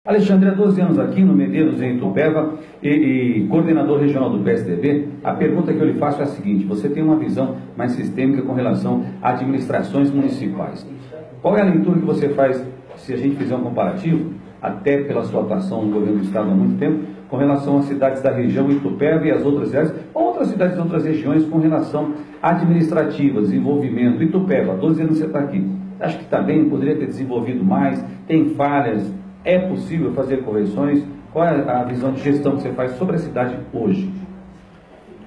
Alexandre, há 12 anos aqui no Medeiros, em Itupeva, e coordenador regional do PSDB, a pergunta que eu lhe faço é a seguinte: você tem uma visão mais sistêmica com relação a administrações municipais. Qual é a leitura que você faz, se a gente fizer um comparativo, até pela sua atuação no governo do Estado há muito tempo, com relação às cidades da região Itupeva e as outras cidades, ou outras cidades de outras regiões, com relação administrativa, desenvolvimento? Itupeva, há 12 anos você está aqui. Acho que está bem, poderia ter desenvolvido mais, tem falhas, é possível fazer correções? Qual é a visão de gestão que você faz sobre a cidade hoje?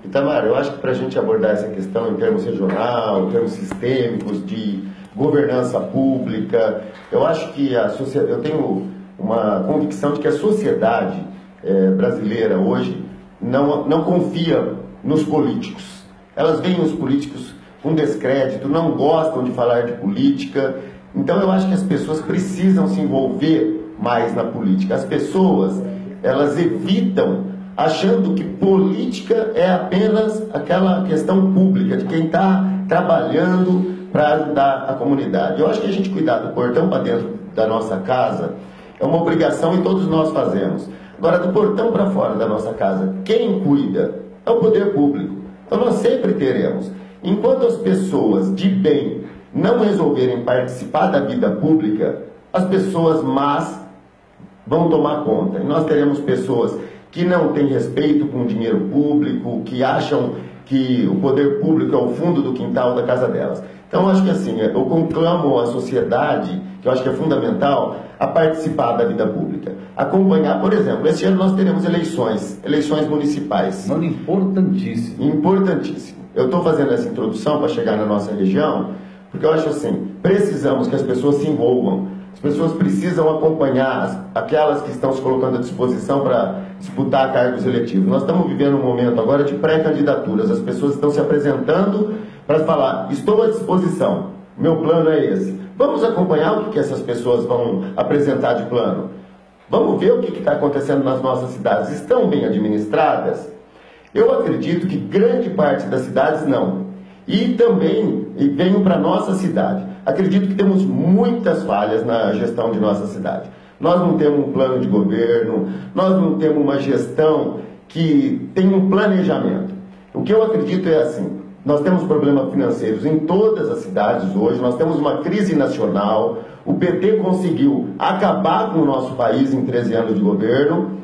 Itamar, eu acho que para a gente abordar essa questão em termos regional, em termos sistêmicos, de governança pública, eu acho que eu tenho uma convicção de que a sociedade brasileira hoje não confia nos políticos. Elas veem os políticos com descrédito, não gostam de falar de política. Então eu acho que as pessoas precisam se envolver mais na política. As pessoas, elas evitam, achando que política é apenas aquela questão pública, de quem está trabalhando para ajudar a comunidade. Eu acho que a gente cuidar do portão para dentro da nossa casa é uma obrigação e todos nós fazemos. Agora, do portão para fora da nossa casa, quem cuida é o poder público. Então nós sempre teremos. Enquanto as pessoas de bem não resolverem participar da vida pública, as pessoas más vão tomar conta. E nós teremos pessoas que não têm respeito com o dinheiro público, que acham que o poder público é o fundo do quintal da casa delas. Então, eu acho que assim, eu conclamo a sociedade, que eu acho que é fundamental, a participar da vida pública. Acompanhar, por exemplo, esse ano nós teremos eleições municipais. Mano, importantíssimo. Importantíssimo. Eu estou fazendo essa introdução para chegar na nossa região, porque eu acho assim, precisamos que as pessoas se envolvam. As pessoas precisam acompanhar aquelas que estão se colocando à disposição para disputar cargos eletivos. Nós estamos vivendo um momento agora de pré-candidaturas. As pessoas estão se apresentando para falar: estou à disposição, meu plano é esse. Vamos acompanhar o que essas pessoas vão apresentar de plano. Vamos ver o que está acontecendo nas nossas cidades. Estão bem administradas? Eu acredito que grande parte das cidades não. E também venho para a nossa cidade. Acredito que temos muitas falhas na gestão de nossa cidade. Nós não temos um plano de governo, nós não temos uma gestão que tem um planejamento. O que eu acredito é assim: nós temos problemas financeiros em todas as cidades hoje, nós temos uma crise nacional, o PT conseguiu acabar com o nosso país em 13 anos de governo,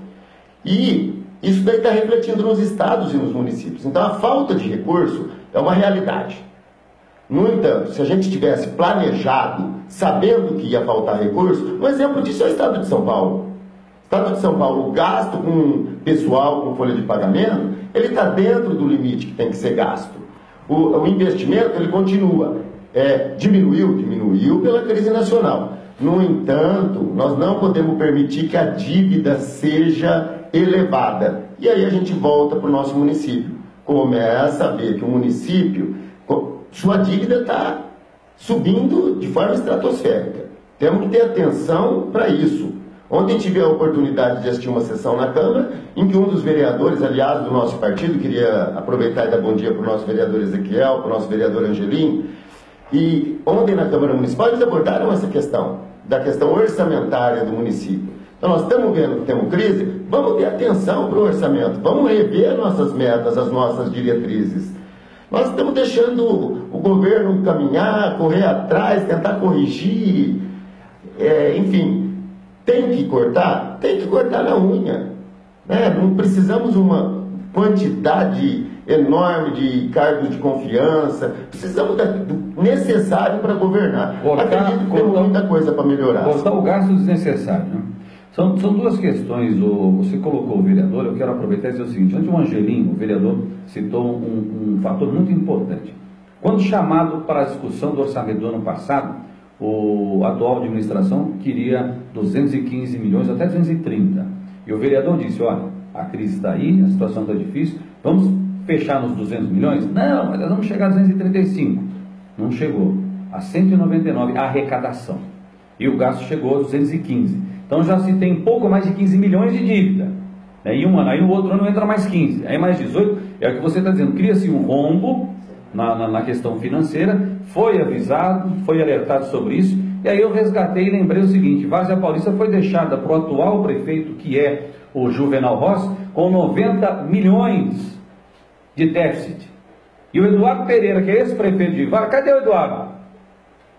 e isso daí está refletindo nos estados e nos municípios. Então a falta de recurso é uma realidade. No entanto, se a gente tivesse planejado, sabendo que ia faltar recurso, um exemplo disso é o Estado de São Paulo. O Estado de São Paulo, o gasto com pessoal, com folha de pagamento, ele está dentro do limite que tem que ser gasto. O investimento, ele continua. Diminuiu pela crise nacional. No entanto, nós não podemos permitir que a dívida seja elevada. E aí a gente volta para o nosso município. Começa a ver que o município, sua dívida está subindo de forma estratosférica. Temos que ter atenção para isso. Ontem tive a oportunidade de assistir uma sessão na Câmara, em que um dos vereadores, aliás, do nosso partido, queria aproveitar e dar bom dia para o nosso vereador Ezequiel, para o nosso vereador Angelim, e ontem na Câmara Municipal eles abordaram essa questão, da questão orçamentária do município. Então nós estamos vendo que temos crise, vamos ter atenção para o orçamento, vamos rever nossas metas, as nossas diretrizes. Nós estamos deixando o governo caminhar, correr atrás, tentar corrigir, enfim, tem que cortar na unha. Né? Não precisamos uma quantidade enorme de cargos de confiança, precisamos do necessário para governar. Acredito que temos muita coisa para melhorar. Cortar o gasto desnecessário, né? São duas questões. Você colocou o vereador, eu quero aproveitar e dizer o seguinte: antes o Angelim, o vereador, citou um fator muito importante. Quando chamado para a discussão do orçamento do ano passado, a atual administração queria 215 milhões, até 230. E o vereador disse: olha, a crise está aí, a situação está difícil, vamos fechar nos 200 milhões? Não, mas nós vamos chegar a 235. Não chegou. A 199 a arrecadação. E o gasto chegou a 215. Então já se tem pouco mais de 15 milhões de dívida. Em um ano, aí no outro ano entra mais 15, aí mais 18. É o que você está dizendo, cria-se um rombo na questão financeira, foi avisado, foi alertado sobre isso, E aí eu resgatei e lembrei o seguinte: Várzea Paulista foi deixada para o atual prefeito, que é o Juvenal Rossi, com 90 milhões de déficit. E o Eduardo Pereira, que é esse prefeito de Várzea, cadê o Eduardo?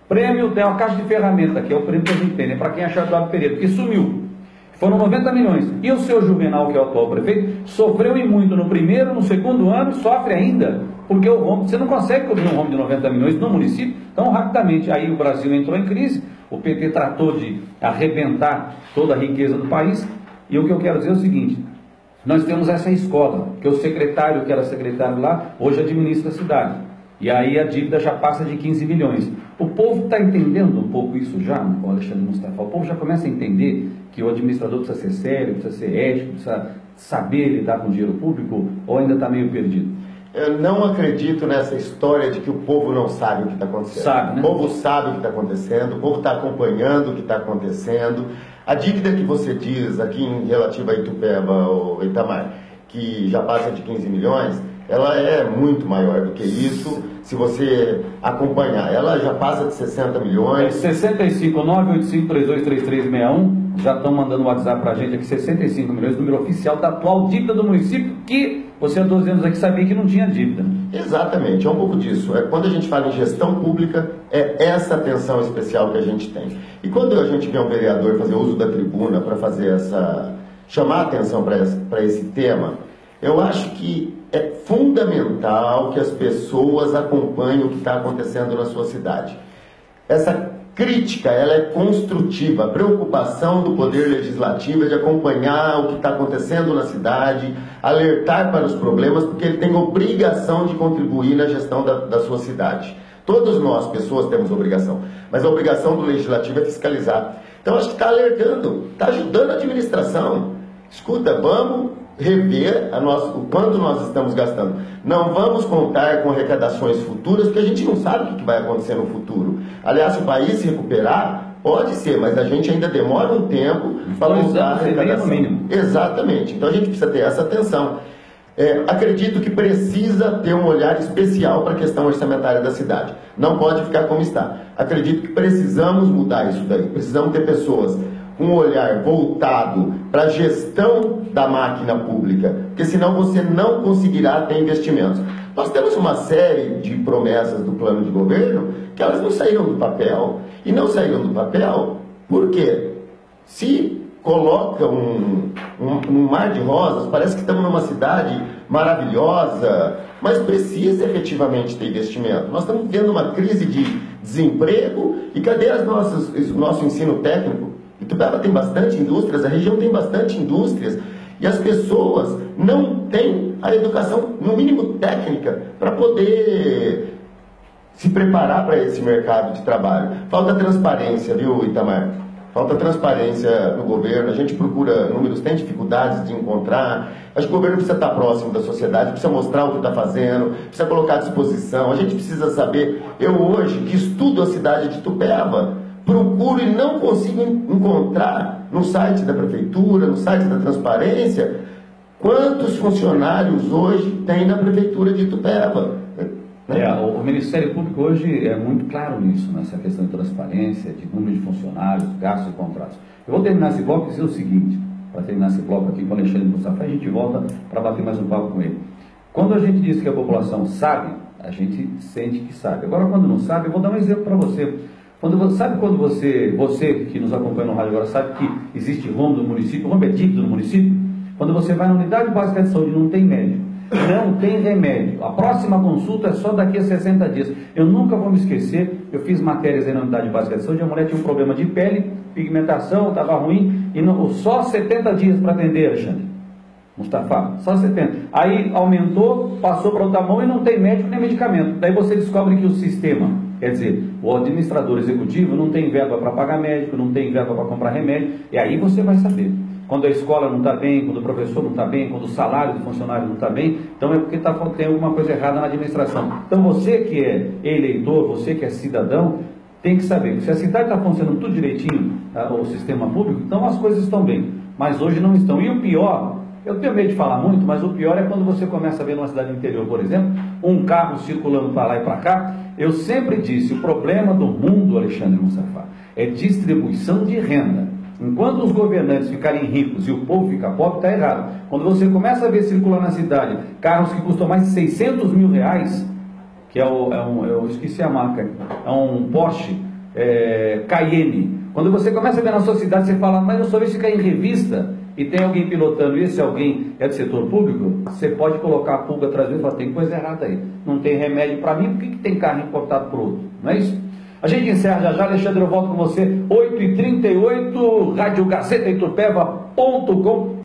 Prêmio, tem uma caixa de ferramenta, que é o prêmio que a gente tem, né, para quem achar o Eduardo Pereira, que sumiu. Foram 90 milhões. E o seu Juvenal, que é o atual prefeito, sofreu e muito no primeiro, no segundo ano, sofre ainda, porque o rombo, você não consegue cobrir um rombo de 90 milhões no município tão rapidamente. Aí o Brasil entrou em crise, o PT tratou de arrebentar toda a riqueza do país, e o que eu quero dizer é o seguinte: nós temos essa escola, que o secretário, que era secretário lá, hoje administra a cidade. E aí a dívida já passa de 15 milhões. O povo está entendendo um pouco isso já, o Alexandre Mustafa? O povo já começa a entender que o administrador precisa ser sério, precisa ser ético, precisa saber lidar com o dinheiro público, ou ainda está meio perdido? Eu não acredito nessa história de que o povo não sabe o que está acontecendo. Sabe, né? O povo sabe o que está acontecendo, o povo está acompanhando o que está acontecendo. A dívida que você diz aqui em relativa a Itupeva ou Itamar, que já passa de 15 milhões, ela é muito maior do que isso. Se você acompanhar, ela já passa de 60 milhões. 65 985 323361, já estão mandando um WhatsApp para a gente aqui, 65 milhões, número oficial da atual dívida do município, que você há 12 anos aqui sabia que não tinha dívida. Exatamente, é um pouco disso. Quando a gente fala em gestão pública, é essa atenção especial que a gente tem. E quando a gente vê um vereador fazer uso da tribuna para fazer chamar a atenção para esse tema, eu acho que é fundamental que as pessoas acompanhem o que está acontecendo na sua cidade. Essa crítica, ela é construtiva. A preocupação do Poder Legislativo é de acompanhar o que está acontecendo na cidade, alertar para os problemas, porque ele tem obrigação de contribuir na gestão da sua cidade. Todos nós, pessoas, temos obrigação, mas a obrigação do Legislativo é fiscalizar. Então, acho que está alertando, está ajudando a administração. Escuta, vamos rever o quanto nós estamos gastando. Não vamos contar com arrecadações futuras, porque a gente não sabe o que vai acontecer no futuro. Aliás, se o país se recuperar, pode ser, mas a gente ainda demora um tempo para usar a arrecadação. Exatamente. Então a gente precisa ter essa atenção. Acredito que precisa ter um olhar especial para a questão orçamentária da cidade. Não pode ficar como está. Acredito que precisamos mudar isso daí. Precisamos ter pessoas com um olhar voltado para a gestão da máquina pública, porque senão você não conseguirá ter investimentos. Nós temos uma série de promessas do plano de governo que elas não saíram do papel. E não saíram do papel porque se coloca um mar de rosas, parece que estamos numa cidade maravilhosa, mas precisa efetivamente ter investimento. Nós estamos vendo uma crise de desemprego e cadê o nosso ensino técnico? Itupeva tem bastante indústrias, a região tem bastante indústrias, e as pessoas não têm a educação, no mínimo técnica, para poder se preparar para esse mercado de trabalho. Falta transparência, viu, Itamar? Falta transparência no governo, a gente procura números, tem dificuldades de encontrar. Acho que o governo precisa estar próximo da sociedade, precisa mostrar o que está fazendo, precisa colocar à disposição. A gente precisa saber. Eu hoje, que estudo a cidade de Itupeva, procuro e não consigo encontrar no site da prefeitura, no site da transparência, quantos funcionários hoje tem na prefeitura de Itupeva. O Ministério Público hoje é muito claro nisso, nessa questão de transparência, de número de funcionários, gastos e contratos. Eu vou terminar esse bloco e dizer o seguinte, para terminar esse bloco aqui com o Alexandre Mustafa, a gente volta para bater mais um papo com ele. Quando a gente diz que a população sabe, a gente sente que sabe. Agora, quando não sabe, eu vou dar um exemplo para você. Sabe quando você que nos acompanha no rádio agora, sabe que existe rombo no município, rombo é dívida no município? Quando você vai na unidade básica de saúde, não tem médico, não tem remédio, a próxima consulta é só daqui a 60 dias. Eu nunca vou me esquecer, eu fiz matérias aí na unidade básica de saúde, a mulher tinha um problema de pele, pigmentação, estava ruim, e só 70 dias para atender, Alexandre Mustafa, só 70. Aí aumentou, passou para outra mão e não tem médico nem medicamento. Daí você descobre que o sistema, quer dizer, o administrador executivo não tem verba para pagar médico, não tem verba para comprar remédio, e aí você vai saber. Quando a escola não está bem, quando o professor não está bem, quando o salário do funcionário não está bem, então é porque tem alguma coisa errada na administração. Então você que é eleitor, você que é cidadão, tem que saber que se a cidade está funcionando tudo direitinho, o sistema público, então as coisas estão bem, mas hoje não estão. E o pior, eu tenho medo de falar muito, mas o pior é quando você começa a ver numa cidade interior, por exemplo, um carro circulando para lá e para cá. Eu sempre disse, o problema do mundo, Alexandre Mustafa, é distribuição de renda. Enquanto os governantes ficarem ricos e o povo fica pobre, está errado. Quando você começa a ver circular na cidade carros que custam mais de 600 mil reais, que eu esqueci a marca, é um Porsche Cayenne. Quando você começa a ver na sua cidade, você fala, mas eu só vejo isso cair em revista e tem alguém pilotando, e esse alguém é do setor público, você pode colocar a pulga atrás dele e falar, tem coisa errada aí, não tem remédio para mim, por que tem carro importado por outro? Não é isso? A gente encerra já já. Alexandre, eu volto com você, 8h38, radiogazetaitupeva.com.